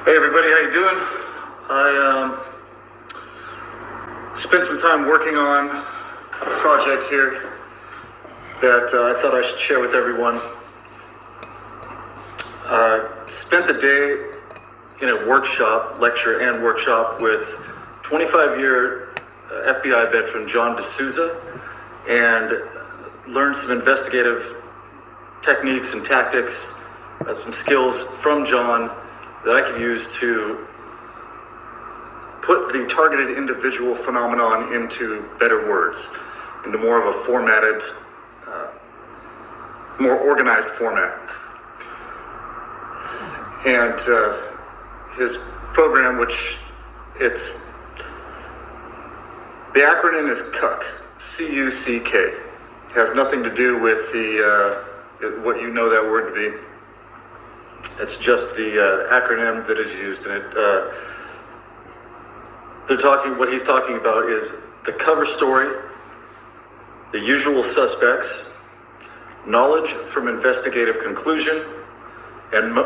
Hey everybody, how you doing? I spent some time working on a project here that I thought I should share with everyone. Spent the day in a lecture and workshop with 25-year FBI veteran John D'Souza, and learned some investigative techniques and tactics, some skills from John that I could use to put the targeted individual phenomenon into better words, into more of a formatted, more organized format. And his program, the acronym is CUCK, C-U-C-K. Has nothing to do with what you know that word to be. It's just the acronym that is used, and what he's talking about is the cover story, the usual suspects, knowledge from investigative conclusion, and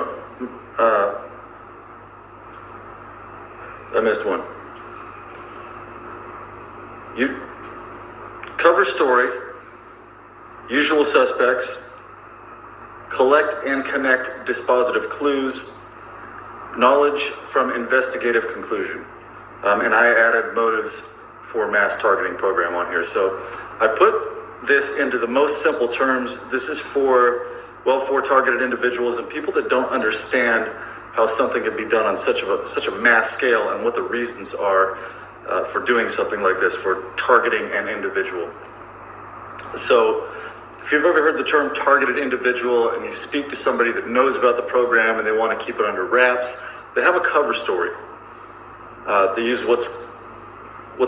I missed one. Cover story, usual suspects, collect and connect dispositive clues, knowledge from investigative conclusion. And I added motives for mass targeting program on here. So I put this into the most simple terms. This is for targeted individuals and people that don't understand how something can be done on such a mass scale and what the reasons are for doing something like this, for targeting an individual. So if you've ever heard the term targeted individual and you speak to somebody that knows about the program and they want to keep it under wraps, they have a cover story. They use what's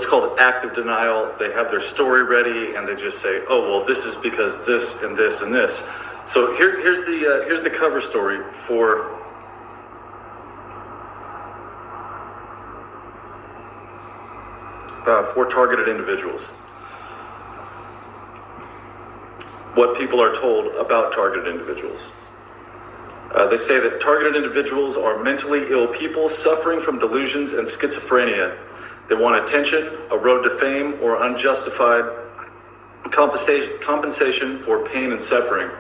called active denial. They have their story ready and they just say, oh, well, this is because this and this and this. So here's the cover story for targeted individuals. What people are told about targeted individuals. They say that targeted individuals are mentally ill people suffering from delusions and schizophrenia. They want attention, a road to fame, or unjustified compensation for pain and suffering.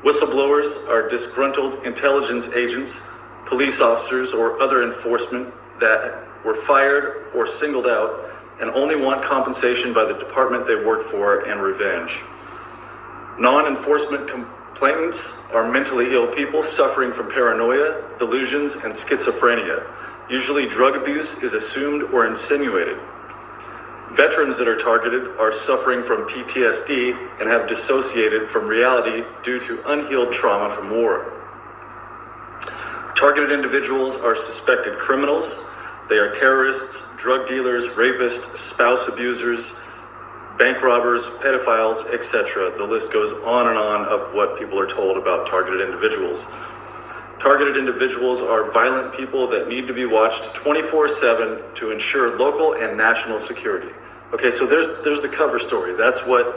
Whistleblowers are disgruntled intelligence agents, police officers, or other enforcement that were fired or singled out and only want compensation by the department they work for and revenge. Non-enforcement complainants are mentally ill people suffering from paranoia, delusions, and schizophrenia. Usually drug abuse is assumed or insinuated. Veterans that are targeted are suffering from PTSD and have dissociated from reality due to unhealed trauma from war. Targeted individuals are suspected criminals. They are terrorists, drug dealers, rapists, spouse abusers, bank robbers, pedophiles, etc. The list goes on and on of what people are told about targeted individuals. Targeted individuals are violent people that need to be watched 24/7 to ensure local and national security. Okay, so there's the cover story. That's what,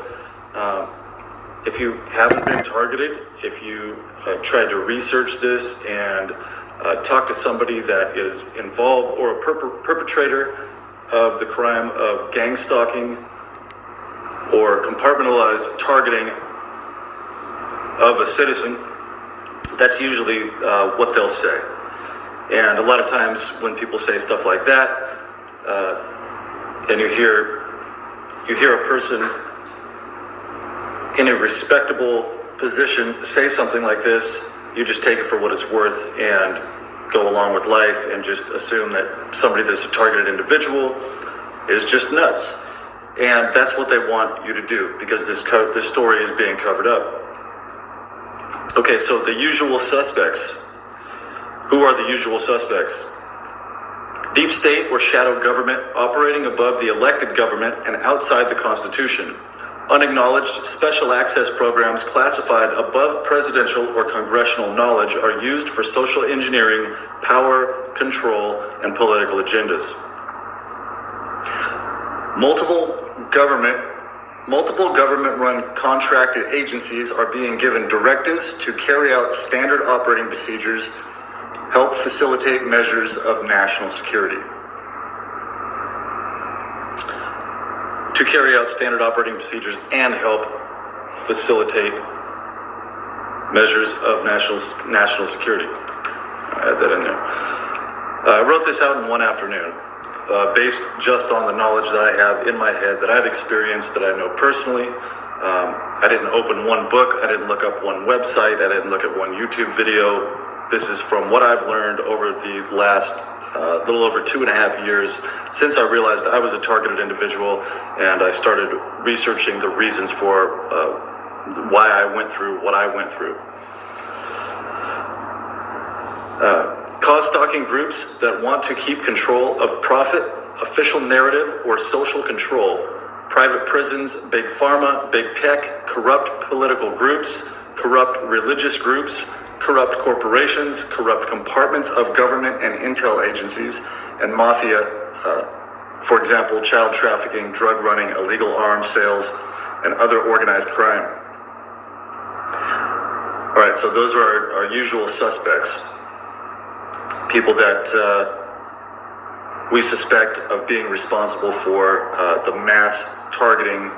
if you haven't been targeted, if you tried to research this and talk to somebody that is involved or a perpetrator of the crime of gang stalking or compartmentalized targeting of a citizen, that's usually what they'll say. And a lot of times when people say stuff like that, and you hear a person in a respectable position say something like this, you just take it for what it's worth and go along with life and just assume that somebody that's a targeted individual is just nuts. And that's what they want you to do because this story is being covered up. Okay, so the usual suspects. Who are the usual suspects? Deep state or shadow government operating above the elected government and outside the Constitution. Unacknowledged special access programs classified above presidential or congressional knowledge are used for social engineering, power, control, and political agendas. Multiple government-run contracted agencies are being given directives to carry out standard operating procedures help facilitate measures of national security. To carry out standard operating procedures and help facilitate measures of national security. I add that in there. I wrote this out in one afternoon, based just on the knowledge that I have in my head, that I've experienced, that I know personally. I didn't open one book, I didn't look up one website, I didn't look at one YouTube video. This is from what I've learned over the last little over 2.5 years since I realized I was a targeted individual, and I started researching the reasons for why I went through what I went through. Cause-stalking groups that want to keep control of profit, official narrative, or social control. Private prisons, big pharma, big tech, corrupt political groups, corrupt religious groups, corrupt corporations, corrupt compartments of government and intel agencies, and mafia, for example, child trafficking, drug running, illegal arms sales, and other organized crime. All right, so those are our usual suspects. People that we suspect of being responsible for the mass targeting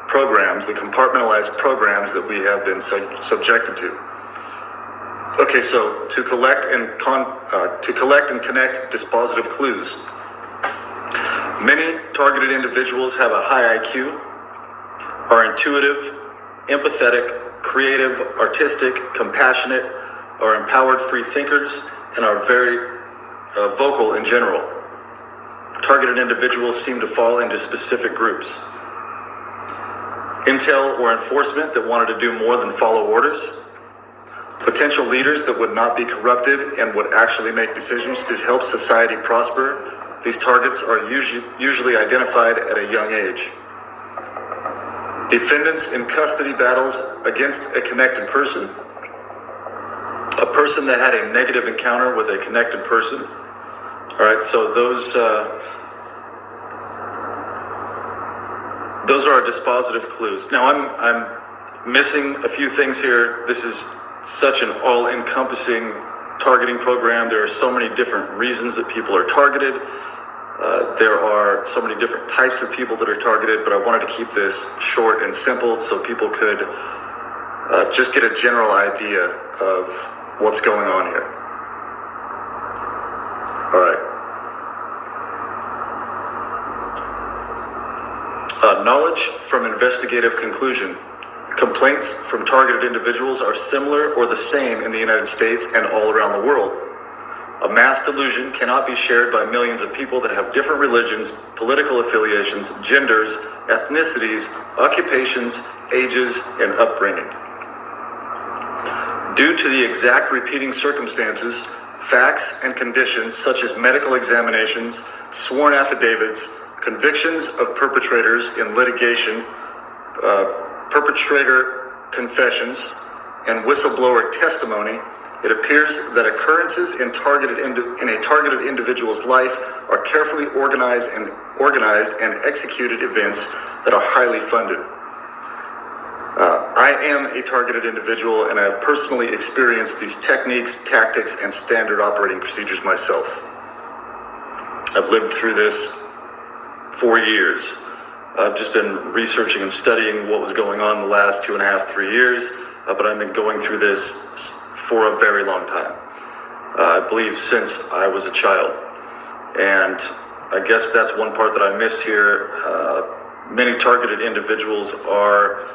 programs, the compartmentalized programs that we have been subjected to. Okay, so to collect and connect dispositive clues. Many targeted individuals have a high IQ, are intuitive, empathetic, creative, artistic, compassionate, are empowered free thinkers, and are very vocal in general. Targeted individuals seem to fall into specific groups. Intel or enforcement that wanted to do more than follow orders. Potential leaders that would not be corrupted and would actually make decisions to help society prosper. These targets are usually identified at a young age. Defendants in custody battles against a connected person. A person that had a negative encounter with a connected person. All right, so those are our dispositive clues. Now I'm missing a few things here. This is such an all-encompassing targeting program. There are so many different reasons that people are targeted. There are so many different types of people that are targeted, but I wanted to keep this short and simple so people could just get a general idea of what's going on here. All right. Knowledge from investigative conclusion. Complaints from targeted individuals are similar or the same in the United States and all around the world. A mass delusion cannot be shared by millions of people that have different religions, political affiliations, genders, ethnicities, occupations, ages, and upbringing. Due to the exact repeating circumstances, facts, and conditions such as medical examinations, sworn affidavits, convictions of perpetrators in litigation, perpetrator confessions, and whistleblower testimony, it appears that occurrences in a targeted individual's life are carefully organized and executed events that are highly funded. I am a targeted individual, and I have personally experienced these techniques, tactics, and standard operating procedures myself. I've lived through this for years. I've just been researching and studying what was going on the last 2.5, 3 years, but I've been going through this for a very long time. I believe since I was a child. And I guess that's one part that I missed here. Many targeted individuals are,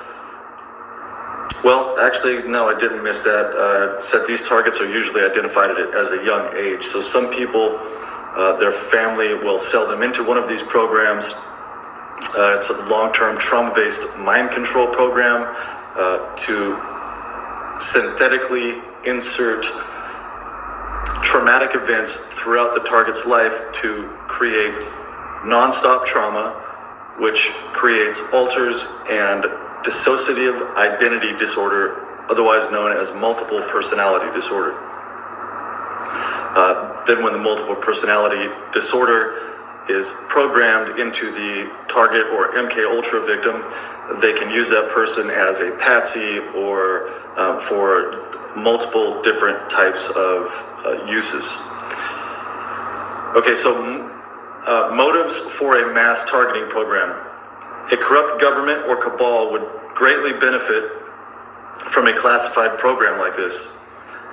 well, actually, no, I didn't miss that. Said these targets are usually identified as a young age. So some people, their family will sell them into one of these programs. It's a long-term trauma-based mind control program to synthetically insert traumatic events throughout the target's life to create non-stop trauma, which creates alters and dissociative identity disorder, otherwise known as multiple personality disorder. Then when the multiple personality disorder is programmed into the target or MK Ultra victim, they can use that person as a patsy or for multiple different types of uses. Okay, so motives for a mass targeting program. A corrupt government or cabal would greatly benefit from a classified program like this.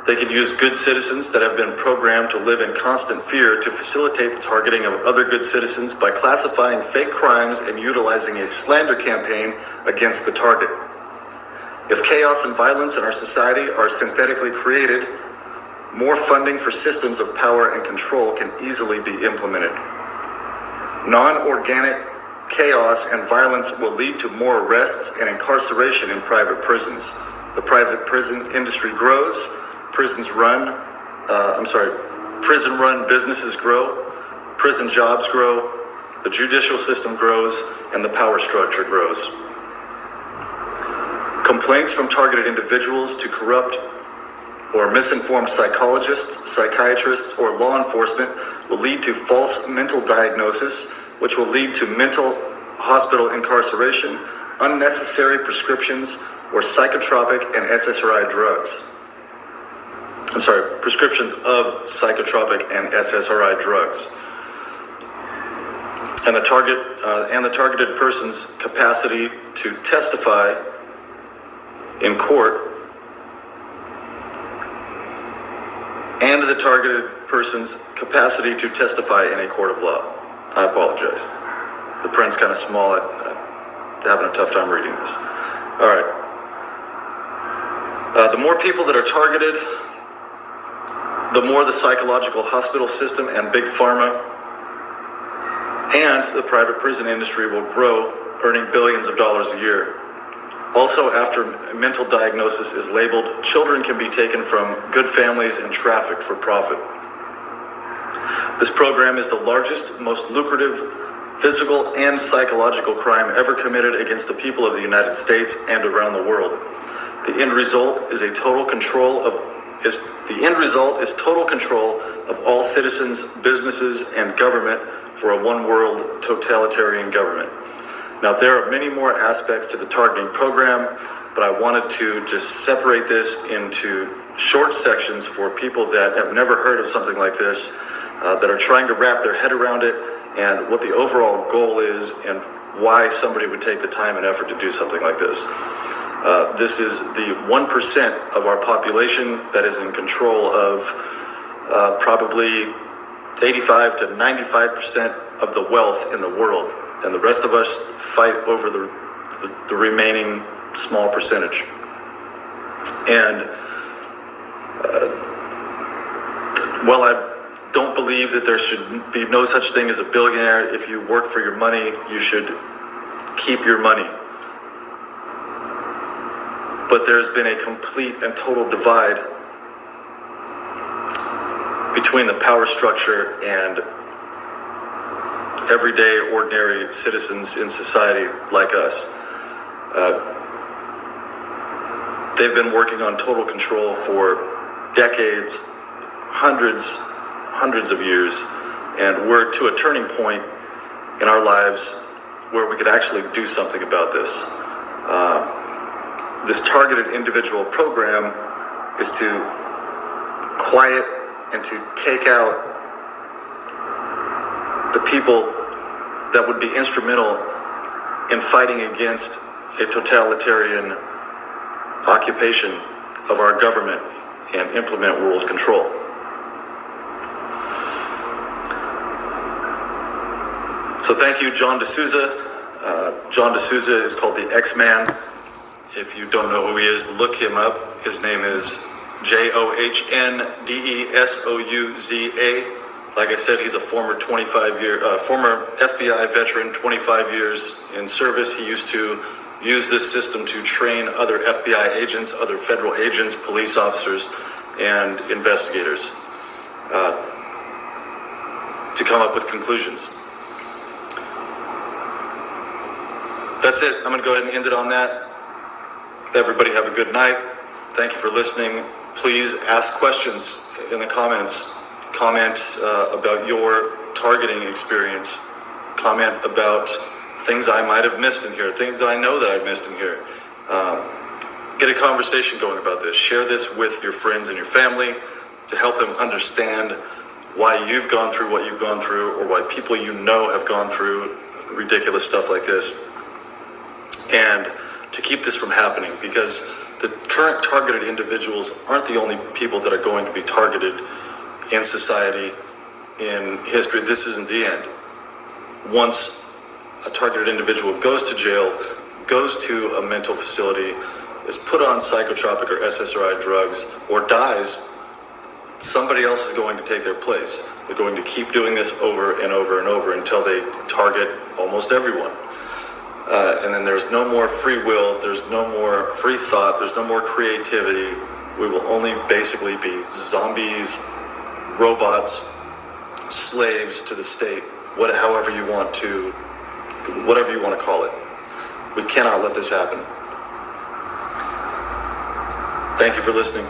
They could use good citizens that have been programmed to live in constant fear to facilitate the targeting of other good citizens by classifying fake crimes and utilizing a slander campaign against the target. If chaos and violence in our society are synthetically created, more funding for systems of power and control can easily be implemented. Non-organic chaos and violence will lead to more arrests and incarceration in private prisons. The private prison industry grows, prison run businesses grow, prison jobs grow, the judicial system grows, and the power structure grows. Complaints from targeted individuals to corrupt or misinformed psychologists, psychiatrists, or law enforcement will lead to false mental diagnosis, which will lead to mental hospital incarceration, unnecessary prescriptions, or psychotropic and SSRI drugs. Prescriptions of psychotropic and SSRI drugs. And the targeted person's capacity to testify in court, and the targeted person's capacity to testify in a court of law. I apologize. The print's kind of small. I'm having a tough time reading this. All right. The more people that are targeted, the more the psychological hospital system and big pharma and the private prison industry will grow, earning billions of dollars a year. Also, after mental diagnosis is labeled, children can be taken from good families and trafficked for profit. This program is the largest, most lucrative physical and psychological crime ever committed against the people of the United States and around the world. The end result is total control of all citizens, businesses, and government for a one-world totalitarian government. Now, there are many more aspects to the targeting program, but I wanted to just separate this into short sections for people that have never heard of something like this, that are trying to wrap their head around it, and what the overall goal is, and why somebody would take the time and effort to do something like this. This is the 1% of our population that is in control of probably 85 to 95% of the wealth in the world. And the rest of us fight over the remaining small percentage. And while I don't believe that there should be no such thing as a billionaire, if you work for your money, you should keep your money. But there's been a complete and total divide between the power structure and everyday, ordinary citizens in society like us. They've been working on total control for decades, hundreds of years, and we're to a turning point in our lives where we could actually do something about this. This targeted individual program is to quiet and to take out the people that would be instrumental in fighting against a totalitarian occupation of our government and implement world control. So thank you, John D'Souza. John D'Souza is called the X-Man. If you don't know who he is, look him up. His name is JohnDesouza. Like I said, he's a former FBI veteran, 25 years in service. He used to use this system to train other FBI agents, other federal agents, police officers, and investigators to come up with conclusions. That's it. I'm going to go ahead and end it on that. Everybody have a good night. Thank you for listening. Please ask questions in the comments. Comment about your targeting experience. Comment about things I might have missed in here, things that I know that I've missed in here. Get a conversation going about this. Share this with your friends and your family to help them understand why you've gone through what you've gone through, or why people you know have gone through ridiculous stuff like this, and to keep this from happening, because the current targeted individuals aren't the only people that are going to be targeted in society, in history. This isn't the end. Once a targeted individual goes to jail, goes to a mental facility, is put on psychotropic or SSRI drugs, or dies, somebody else is going to take their place. They're going to keep doing this over and over and over until they target almost everyone. And then there's no more free will, there's no more free thought, there's no more creativity. We will only basically be zombies, robots, slaves to the state, whatever you want to call it. We cannot let this happen. Thank you for listening.